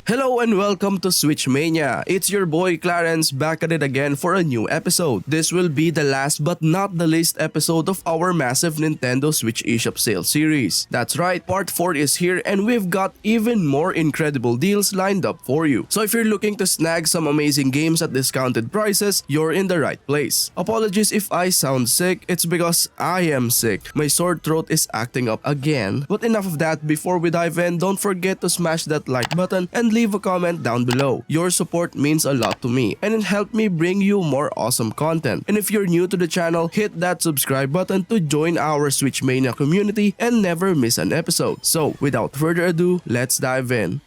Hello and welcome to Switch Mania. It's your boy Clarence back at it again for a new episode. This will be the last but not the least episode of our massive Nintendo Switch Eshop sale series. That's right, part 4 is here and we've got even more incredible deals lined up for you. So if you're looking to snag some amazing games at discounted prices, you're in the right place. Apologies if I sound sick, it's because I am sick. My sore throat is acting up again. But enough of that, before we dive in, don't forget to smash that like button and leave a comment down below. Your support means a lot to me and it helped me bring you more awesome content. And if you're new to the channel, hit that subscribe button to join our Switch Mania community and never miss an episode. So without further ado, let's dive in.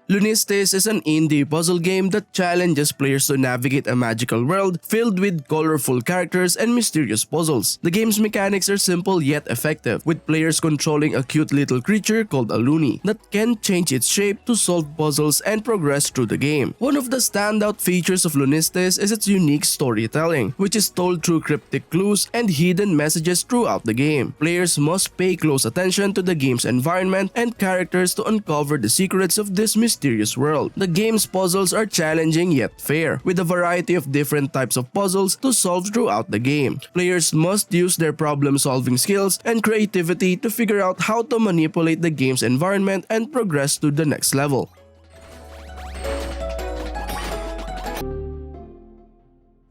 Lunistice is an indie puzzle game that challenges players to navigate a magical world filled with colorful characters and mysterious puzzles. The game's mechanics are simple yet effective, with players controlling a cute little creature called a Looney that can change its shape to solve puzzles and progress through the game. One of the standout features of Lunistice is its unique storytelling, which is told through cryptic clues and hidden messages throughout the game. Players must pay close attention to the game's environment and characters to uncover the secrets of this mysterious world. The game's puzzles are challenging yet fair, with a variety of different types of puzzles to solve throughout the game. Players must use their problem-solving skills and creativity to figure out how to manipulate the game's environment and progress to the next level.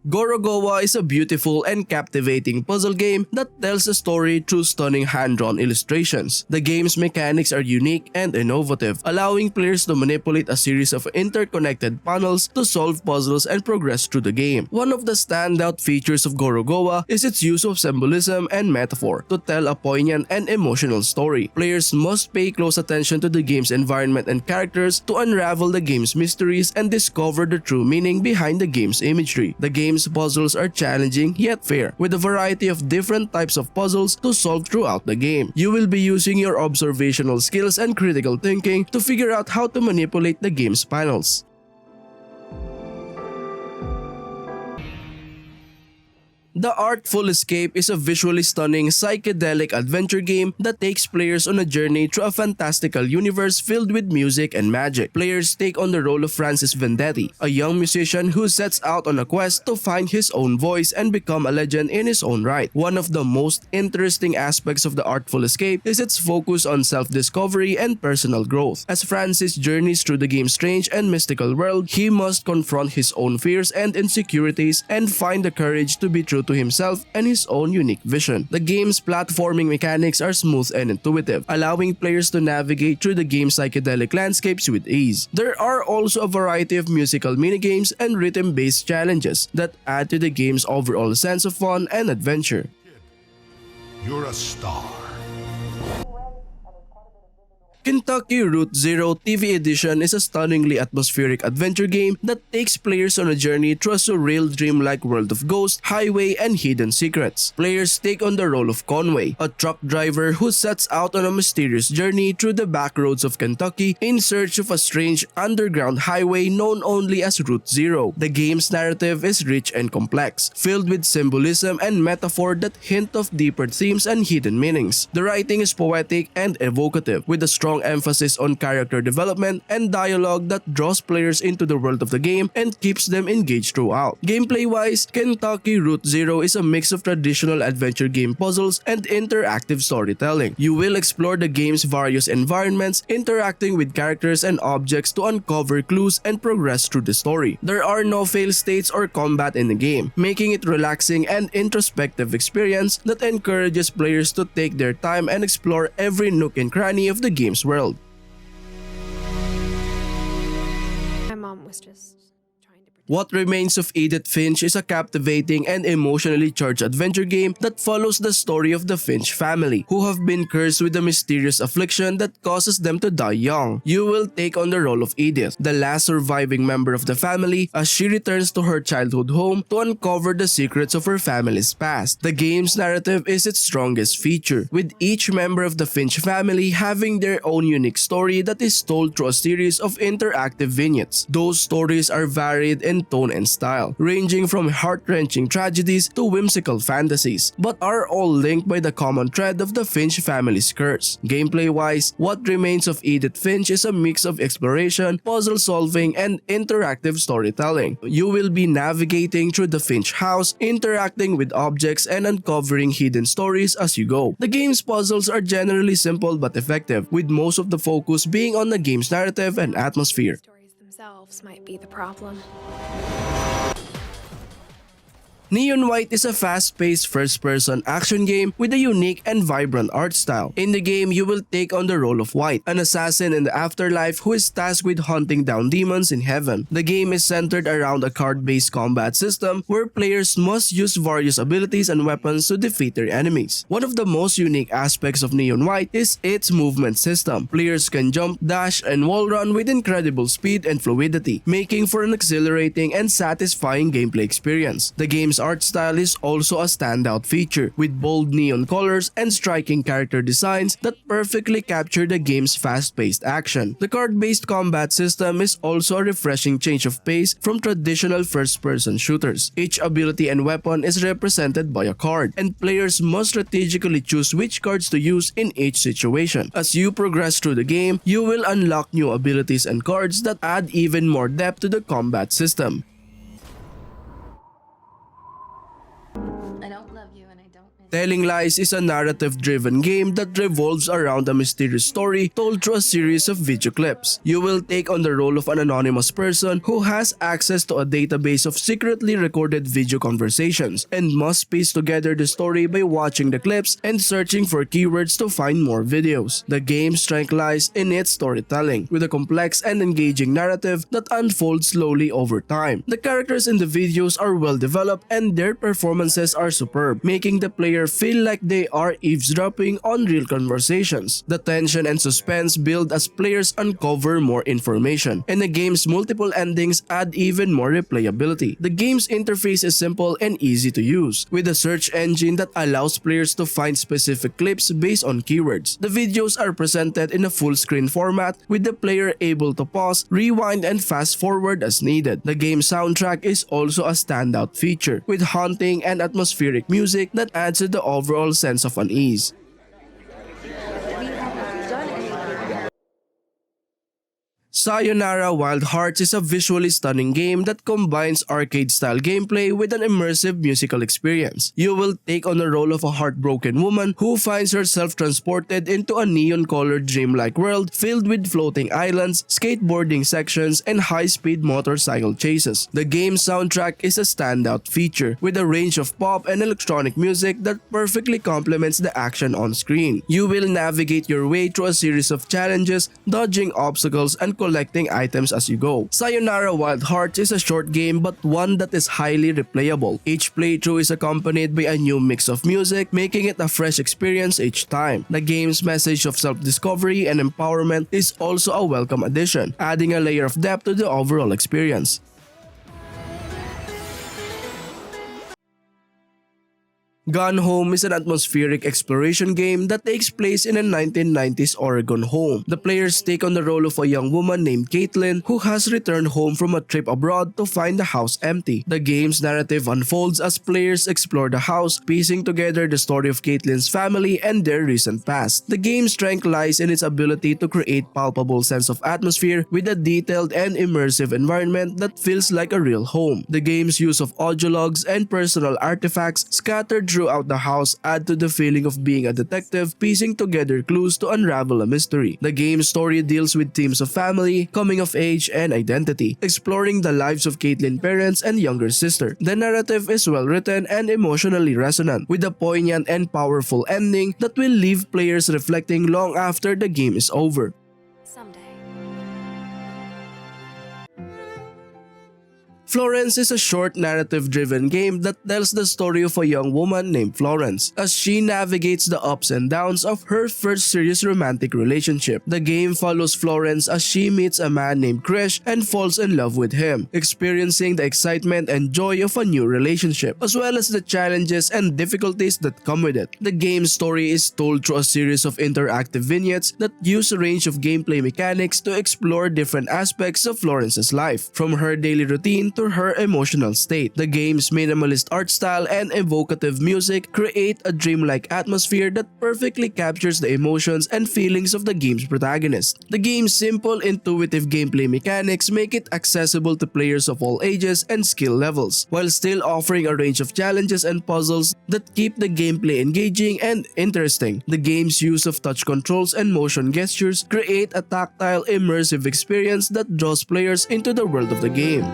Gorogoa is a beautiful and captivating puzzle game that tells a story through stunning hand-drawn illustrations. The game's mechanics are unique and innovative, allowing players to manipulate a series of interconnected panels to solve puzzles and progress through the game. One of the standout features of Gorogoa is its use of symbolism and metaphor to tell a poignant and emotional story. Players must pay close attention to the game's environment and characters to unravel the game's mysteries and discover the true meaning behind the game's imagery. The game's puzzles are challenging yet fair, with a variety of different types of puzzles to solve throughout the game. You will be using your observational skills and critical thinking to figure out how to manipulate the game's panels. The Artful Escape is a visually stunning psychedelic adventure game that takes players on a journey through a fantastical universe filled with music and magic. Players take on the role of Francis Vendetti, a young musician who sets out on a quest to find his own voice and become a legend in his own right. One of the most interesting aspects of the Artful Escape is its focus on self-discovery and personal growth. As Francis journeys through the game's strange and mystical world, he must confront his own fears and insecurities and find the courage to be true to himself and his own unique vision. The game's platforming mechanics are smooth and intuitive, allowing players to navigate through the game's psychedelic landscapes with ease. There are also a variety of musical minigames and rhythm-based challenges that add to the game's overall sense of fun and adventure. You're a star. Kentucky Route Zero TV Edition is a stunningly atmospheric adventure game that takes players on a journey through a surreal dreamlike world of ghosts, highway, and hidden secrets. Players take on the role of Conway, a truck driver who sets out on a mysterious journey through the back roads of Kentucky in search of a strange underground highway known only as Route Zero. The game's narrative is rich and complex, filled with symbolism and metaphor that hint of deeper themes and hidden meanings. The writing is poetic and evocative, with a strong emphasis on character development and dialogue that draws players into the world of the game and keeps them engaged throughout. Gameplay-wise, Kentucky Route Zero is a mix of traditional adventure game puzzles and interactive storytelling. You will explore the game's various environments, interacting with characters and objects to uncover clues and progress through the story. There are no fail states or combat in the game, making it a relaxing and introspective experience that encourages players to take their time and explore every nook and cranny of the game's world. My mom was just trying to protect. What Remains of Edith Finch is a captivating and emotionally charged adventure game that follows the story of the Finch family, who have been cursed with a mysterious affliction that causes them to die young. You will take on the role of Edith, the last surviving member of the family, as she returns to her childhood home to uncover the secrets of her family's past. The game's narrative is its strongest feature, with each member of the Finch family having their own unique story that is told through a series of interactive vignettes. Those stories are varied and in tone and style, ranging from heart-wrenching tragedies to whimsical fantasies, but are all linked by the common thread of the Finch family's curse. Gameplay-wise, What Remains of Edith Finch is a mix of exploration, puzzle solving, and interactive storytelling. You will be navigating through the Finch house, interacting with objects, and uncovering hidden stories as you go. The game's puzzles are generally simple but effective, with most of the focus being on the game's narrative and atmosphere. Stories themselves might be the problem. Neon White is a fast-paced first-person action game with a unique and vibrant art style. In the game, you will take on the role of White, an assassin in the afterlife who is tasked with hunting down demons in heaven. The game is centered around a card-based combat system where players must use various abilities and weapons to defeat their enemies. One of the most unique aspects of Neon White is its movement system. Players can jump, dash, and wall run with incredible speed and fluidity, making for an exhilarating and satisfying gameplay experience. The game's art style is also a standout feature, with bold neon colors and striking character designs that perfectly capture the game's fast-paced action. The card-based combat system is also a refreshing change of pace from traditional first-person shooters. Each ability and weapon is represented by a card, and players must strategically choose which cards to use in each situation. As you progress through the game, you will unlock new abilities and cards that add even more depth to the combat system. Telling Lies is a narrative-driven game that revolves around a mysterious story told through a series of video clips. You will take on the role of an anonymous person who has access to a database of secretly recorded video conversations and must piece together the story by watching the clips and searching for keywords to find more videos. The game's strength lies in its storytelling, with a complex and engaging narrative that unfolds slowly over time. The characters in the videos are well developed and their performances are superb, making the player feel like they are eavesdropping on real conversations. The tension and suspense build as players uncover more information, and the game's multiple endings add even more replayability. The game's interface is simple and easy to use, with a search engine that allows players to find specific clips based on keywords. The videos are presented in a full-screen format, with the player able to pause, rewind, and fast-forward as needed. The game's soundtrack is also a standout feature, with haunting and atmospheric music that adds to the overall sense of unease. Sayonara Wild Hearts is a visually stunning game that combines arcade-style gameplay with an immersive musical experience. You will take on the role of a heartbroken woman who finds herself transported into a neon-colored dreamlike world filled with floating islands, skateboarding sections, and high-speed motorcycle chases. The game's soundtrack is a standout feature, with a range of pop and electronic music that perfectly complements the action on screen. You will navigate your way through a series of challenges, dodging obstacles, and collecting items as you go. Sayonara Wild Hearts is a short game but one that is highly replayable. Each playthrough is accompanied by a new mix of music, making it a fresh experience each time. The game's message of self-discovery and empowerment is also a welcome addition, adding a layer of depth to the overall experience. Gone Home is an atmospheric exploration game that takes place in a 1990s Oregon home. The players take on the role of a young woman named Caitlin who has returned home from a trip abroad to find the house empty. The game's narrative unfolds as players explore the house, piecing together the story of Caitlin's family and their recent past. The game's strength lies in its ability to create palpable sense of atmosphere with a detailed and immersive environment that feels like a real home. The game's use of audio logs and personal artifacts scattered throughout the house add to the feeling of being a detective piecing together clues to unravel a mystery. The game's story deals with themes of family, coming of age, and identity, exploring the lives of Caitlin's parents and younger sister. The narrative is well written and emotionally resonant, with a poignant and powerful ending that will leave players reflecting long after the game is over. Someday. Florence is a short narrative-driven game that tells the story of a young woman named Florence as she navigates the ups and downs of her first serious romantic relationship. The game follows Florence as she meets a man named Krish and falls in love with him, experiencing the excitement and joy of a new relationship, as well as the challenges and difficulties that come with it. The game's story is told through a series of interactive vignettes that use a range of gameplay mechanics to explore different aspects of Florence's life, from her daily routine to to her emotional state. The game's minimalist art style and evocative music create a dreamlike atmosphere that perfectly captures the emotions and feelings of the game's protagonist. The game's simple, intuitive gameplay mechanics make it accessible to players of all ages and skill levels, while still offering a range of challenges and puzzles that keep the gameplay engaging and interesting. The game's use of touch controls and motion gestures create a tactile, immersive experience that draws players into the world of the game.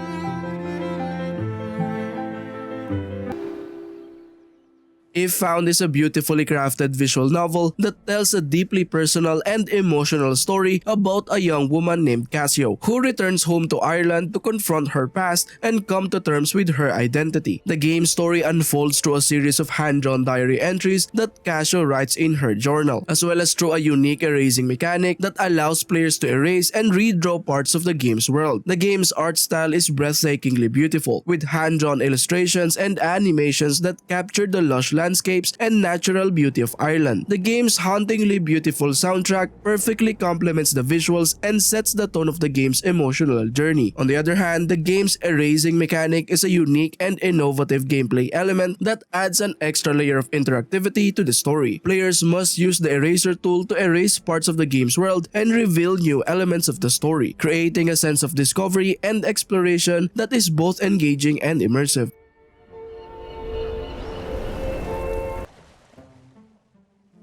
Ape Out is a beautifully crafted visual novel that tells a deeply personal and emotional story about a young woman named Cassio who returns home to Ireland to confront her past and come to terms with her identity. The game's story unfolds through a series of hand-drawn diary entries that Cassio writes in her journal, as well as through a unique erasing mechanic that allows players to erase and redraw parts of the game's world. The game's art style is breathtakingly beautiful, with hand-drawn illustrations and animations that capture the lush landscapes and natural beauty of Ireland. The game's hauntingly beautiful soundtrack perfectly complements the visuals and sets the tone of the game's emotional journey. On the other hand, the game's erasing mechanic is a unique and innovative gameplay element that adds an extra layer of interactivity to the story. Players must use the eraser tool to erase parts of the game's world and reveal new elements of the story, creating a sense of discovery and exploration that is both engaging and immersive.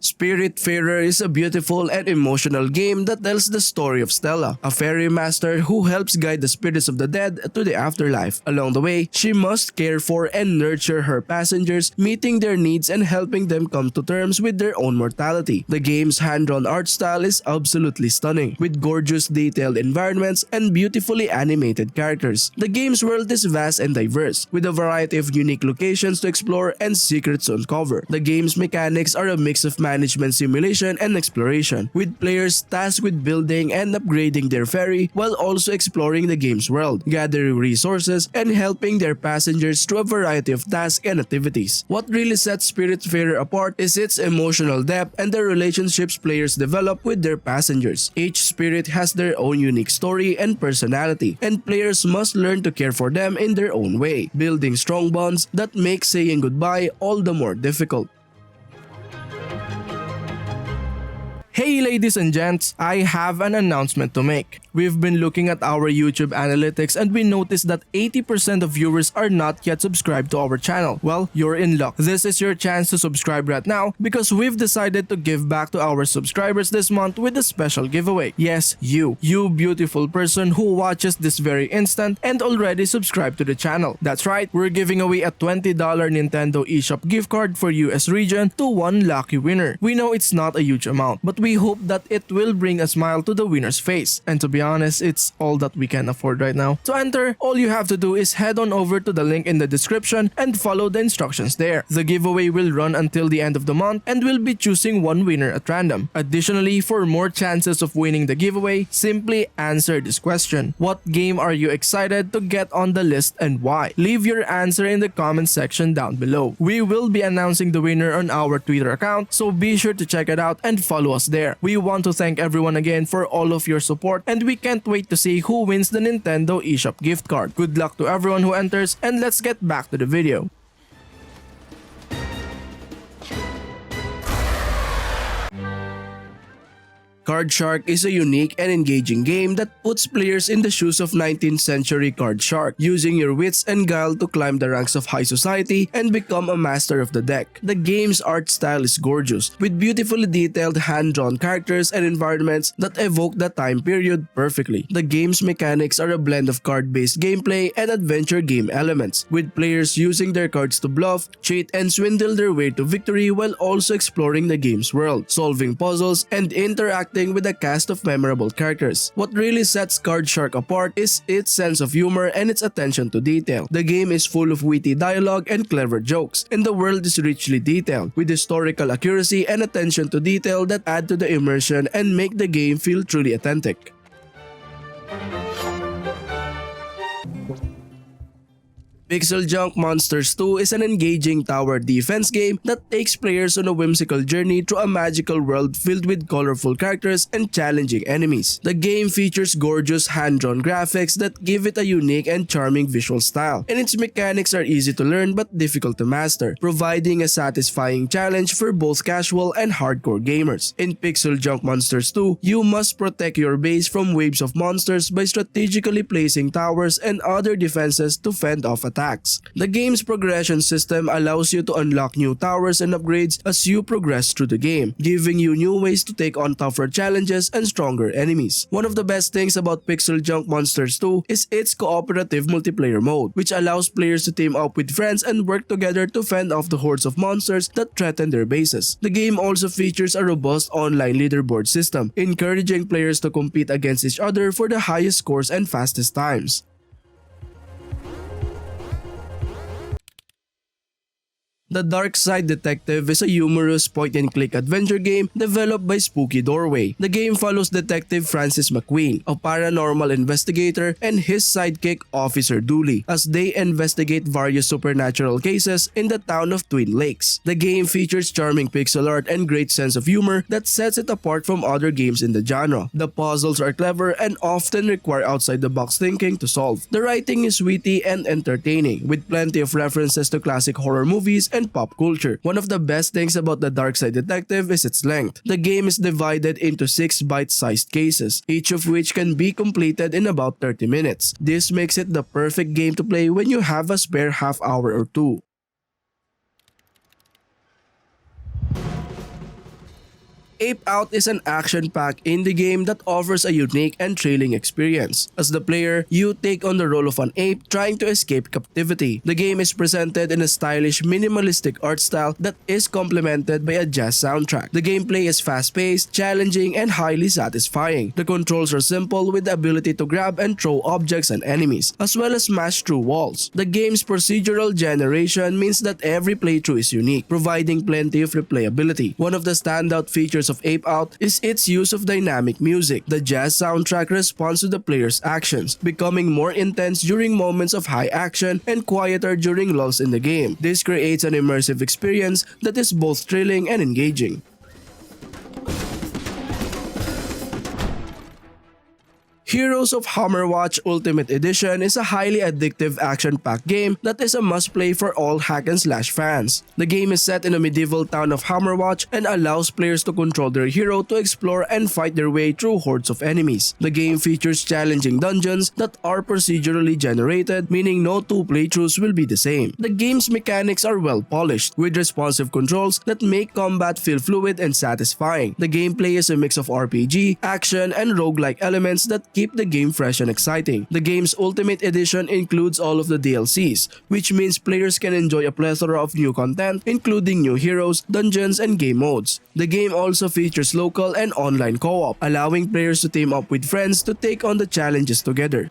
Spiritfarer is a beautiful and emotional game that tells the story of Stella, a fairy master who helps guide the spirits of the dead to the afterlife. Along the way, she must care for and nurture her passengers, meeting their needs and helping them come to terms with their own mortality. The game's hand-drawn art style is absolutely stunning, with gorgeous detailed environments and beautifully animated characters. The game's world is vast and diverse, with a variety of unique locations to explore and secrets to uncover. The game's mechanics are a mix of management simulation and exploration, with players tasked with building and upgrading their ferry while also exploring the game's world, gathering resources, and helping their passengers through a variety of tasks and activities. What really sets Spiritfarer apart is its emotional depth and the relationships players develop with their passengers. Each spirit has their own unique story and personality, and players must learn to care for them in their own way, building strong bonds that make saying goodbye all the more difficult. Hey ladies and gents, I have an announcement to make. We've been looking at our YouTube analytics and we noticed that 80% of viewers are not yet subscribed to our channel. Well, you're in luck. This is your chance to subscribe right now because we've decided to give back to our subscribers this month with a special giveaway. Yes, you beautiful person who watches this very instant and already subscribed to the channel. That's right, we're giving away a $20 Nintendo eShop gift card for US region to one lucky winner. We know it's not a huge amount, but we hope that it will bring a smile to the winner's face. And to be honest, it's all that we can afford right now. To enter, all you have to do is head on over to the link in the description and follow the instructions there. The giveaway will run until the end of the month and we'll be choosing one winner at random. Additionally, for more chances of winning the giveaway, simply answer this question. What game are you excited to get on the list and why? Leave your answer in the comment section down below. We will be announcing the winner on our Twitter account, so be sure to check it out and follow us there. We want to thank everyone again for all of your support and we can't wait to see who wins the Nintendo eShop gift card. Good luck to everyone who enters and let's get back to the video. Card Shark is a unique and engaging game that puts players in the shoes of 19th century card shark, using your wits and guile to climb the ranks of high society and become a master of the deck. The game's art style is gorgeous, with beautifully detailed hand-drawn characters and environments that evoke the time period perfectly. The game's mechanics are a blend of card-based gameplay and adventure game elements, with players using their cards to bluff, cheat, and swindle their way to victory while also exploring the game's world, solving puzzles, and interacting with a cast of memorable characters. What really sets Card Shark apart is its sense of humor and its attention to detail. The game is full of witty dialogue and clever jokes, and the world is richly detailed, with historical accuracy and attention to detail that add to the immersion and make the game feel truly authentic. PixelJunk Monsters 2 is an engaging tower defense game that takes players on a whimsical journey through a magical world filled with colorful characters and challenging enemies. The game features gorgeous hand-drawn graphics that give it a unique and charming visual style, and its mechanics are easy to learn but difficult to master, providing a satisfying challenge for both casual and hardcore gamers. In PixelJunk Monsters 2, you must protect your base from waves of monsters by strategically placing towers and other defenses to fend off attacks. The game's progression system allows you to unlock new towers and upgrades as you progress through the game, giving you new ways to take on tougher challenges and stronger enemies. One of the best things about PixelJunk Monsters 2 is its cooperative multiplayer mode, which allows players to team up with friends and work together to fend off the hordes of monsters that threaten their bases. The game also features a robust online leaderboard system, encouraging players to compete against each other for the highest scores and fastest times. The Darkside Detective is a humorous point-and-click adventure game developed by Spooky Doorway. The game follows Detective Francis McQueen, a paranormal investigator, and his sidekick Officer Dooley as they investigate various supernatural cases in the town of Twin Lakes. The game features charming pixel art and great sense of humor that sets it apart from other games in the genre. The puzzles are clever and often require outside-the-box thinking to solve. The writing is witty and entertaining, with plenty of references to classic horror movies and pop culture. One of the best things about the Darkside Detective is its length. The game is divided into 6 bite-sized cases, each of which can be completed in about 30 minutes. This makes it the perfect game to play when you have a spare half hour or two. Ape Out is an action-packed indie game that offers a unique and thrilling experience. As the player, you take on the role of an ape trying to escape captivity. The game is presented in a stylish, minimalistic art style that is complemented by a jazz soundtrack. The gameplay is fast-paced, challenging, and highly satisfying. The controls are simple with the ability to grab and throw objects and enemies, as well as smash through walls. The game's procedural generation means that every playthrough is unique, providing plenty of replayability. One of the standout features of Ape Out is its use of dynamic music. The jazz soundtrack responds to the player's actions, becoming more intense during moments of high action and quieter during lulls in the game. This creates an immersive experience that is both thrilling and engaging. Heroes of Hammerwatch Ultimate Edition is a highly addictive action-packed game that is a must-play for all hack-and-slash fans. The game is set in a medieval town of Hammerwatch and allows players to control their hero to explore and fight their way through hordes of enemies. The game features challenging dungeons that are procedurally generated, meaning no two playthroughs will be the same. The game's mechanics are well polished, with responsive controls that make combat feel fluid and satisfying. The gameplay is a mix of RPG, action, and roguelike elements that keep the game fresh and exciting. The game's Ultimate Edition includes all of the DLCs, which means players can enjoy a plethora of new content, including new heroes, dungeons, and game modes. The game also features local and online co-op, allowing players to team up with friends to take on the challenges together.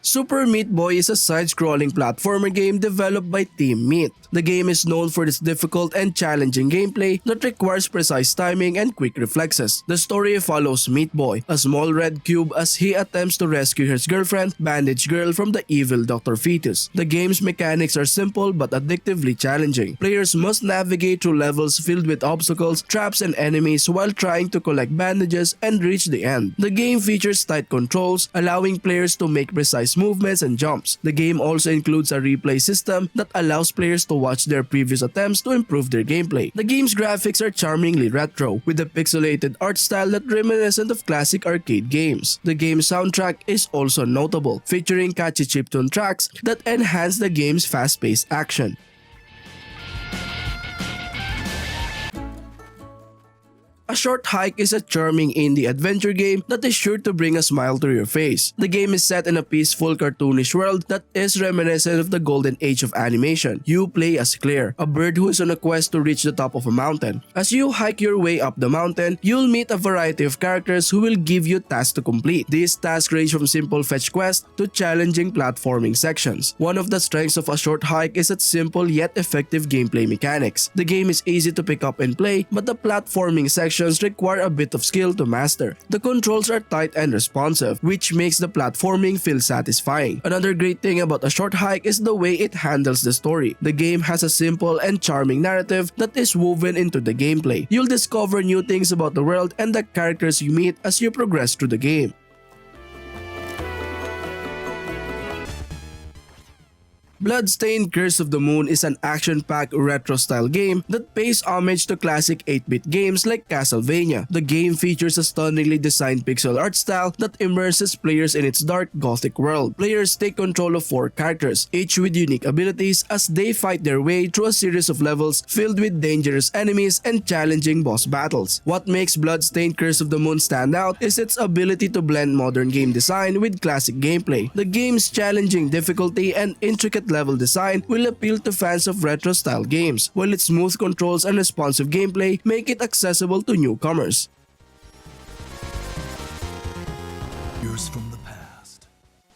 Super Meat Boy is a side-scrolling platformer game developed by Team Meat. The game is known for its difficult and challenging gameplay that requires precise timing and quick reflexes. The story follows Meat Boy, a small red cube, as he attempts to rescue his girlfriend, Bandage Girl, from the evil Dr. Fetus. The game's mechanics are simple but addictively challenging. Players must navigate through levels filled with obstacles, traps, and enemies while trying to collect bandages and reach the end. The game features tight controls, allowing players to make precise movements and jumps. The game also includes a replay system that allows players to watch their previous attempts to improve their gameplay. The game's graphics are charmingly retro, with a pixelated art style that reminiscent of classic arcade games. The game's soundtrack is also notable, featuring catchy chiptune tracks that enhance the game's fast-paced action. A Short Hike is a charming indie adventure game that is sure to bring a smile to your face. The game is set in a peaceful, cartoonish world that is reminiscent of the golden age of animation. You play as Claire, a bird who is on a quest to reach the top of a mountain. As you hike your way up the mountain, you'll meet a variety of characters who will give you tasks to complete. These tasks range from simple fetch quests to challenging platforming sections. One of the strengths of A Short Hike is its simple yet effective gameplay mechanics. The game is easy to pick up and play, but the platforming section sections require a bit of skill to master. The controls are tight and responsive, which makes the platforming feel satisfying. Another great thing about A Short Hike is the way it handles the story. The game has a simple and charming narrative that is woven into the gameplay. You'll discover new things about the world and the characters you meet as you progress through the game. Bloodstained Curse of the Moon is an action-packed retro-style game that pays homage to classic 8-bit games like Castlevania. The game features a stunningly designed pixel art style that immerses players in its dark gothic world. Players take control of 4 characters, each with unique abilities as they fight their way through a series of levels filled with dangerous enemies and challenging boss battles. What makes Bloodstained Curse of the Moon stand out is its ability to blend modern game design with classic gameplay. The game's challenging difficulty and intricate level design will appeal to fans of retro-style games, while its smooth controls and responsive gameplay make it accessible to newcomers. Years from the past.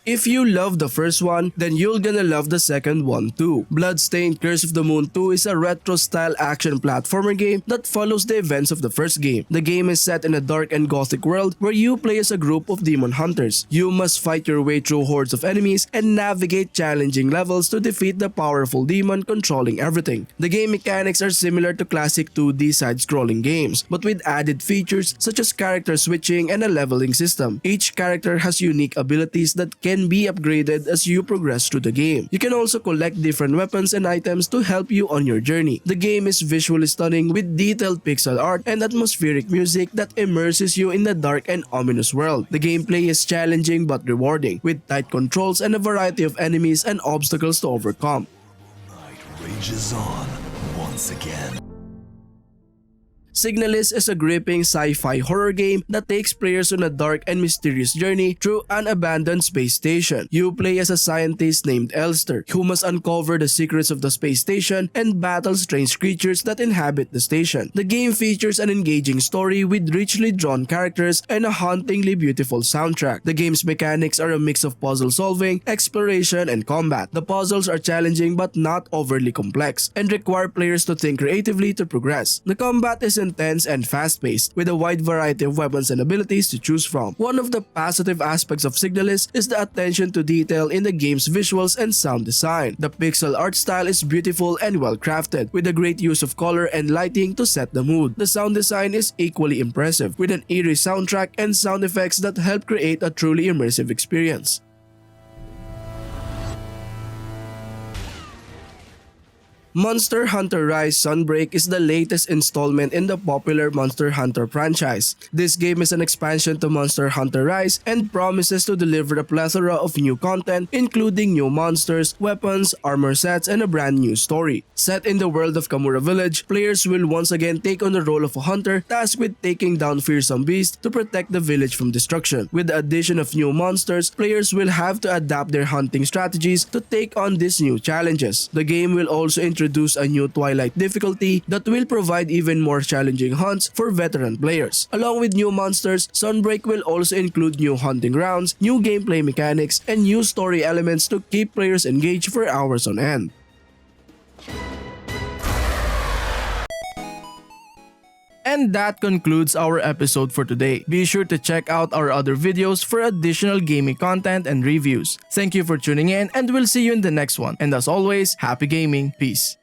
If you love the first one, then you're gonna love the second one too. Bloodstained Curse of the Moon 2 is a retro-style action platformer game that follows the events of the first game. The game is set in a dark and gothic world where you play as a group of demon hunters. You must fight your way through hordes of enemies and navigate challenging levels to defeat the powerful demon controlling everything. The game mechanics are similar to classic 2D side-scrolling games, but with added features such as character switching and a leveling system. Each character has unique abilities that can be upgraded as you progress through the game. You can also collect different weapons and items to help you on your journey. The game is visually stunning with detailed pixel art and atmospheric music that immerses you in the dark and ominous world. The gameplay is challenging but rewarding, with tight controls and a variety of enemies and obstacles to overcome. Night rages on once again. SIGNALIS is a gripping sci-fi horror game that takes players on a dark and mysterious journey through an abandoned space station. You play as a scientist named Elster, who must uncover the secrets of the space station and battle strange creatures that inhabit the station. The game features an engaging story with richly drawn characters and a hauntingly beautiful soundtrack. The game's mechanics are a mix of puzzle solving, exploration, and combat. The puzzles are challenging but not overly complex and require players to think creatively to progress. The combat is intense and fast-paced, with a wide variety of weapons and abilities to choose from. One of the positive aspects of SIGNALIS is the attention to detail in the game's visuals and sound design. The pixel art style is beautiful and well-crafted, with a great use of color and lighting to set the mood. The sound design is equally impressive, with an eerie soundtrack and sound effects that help create a truly immersive experience. Monster Hunter Rise Sunbreak is the latest installment in the popular Monster Hunter franchise. This game is an expansion to Monster Hunter Rise and promises to deliver a plethora of new content, including new monsters, weapons, armor sets, and a brand new story. Set in the world of Kamura Village, players will once again take on the role of a hunter tasked with taking down fearsome beasts to protect the village from destruction. With the addition of new monsters, players will have to adapt their hunting strategies to take on these new challenges. The game will also introduce a new Twilight difficulty that will provide even more challenging hunts for veteran players. Along with new monsters, Sunbreak will also include new hunting grounds, new gameplay mechanics, and new story elements to keep players engaged for hours on end. And that concludes our episode for today. Be sure to check out our other videos for additional gaming content and reviews. Thank you for tuning in, and we'll see you in the next one. And as always, happy gaming. Peace.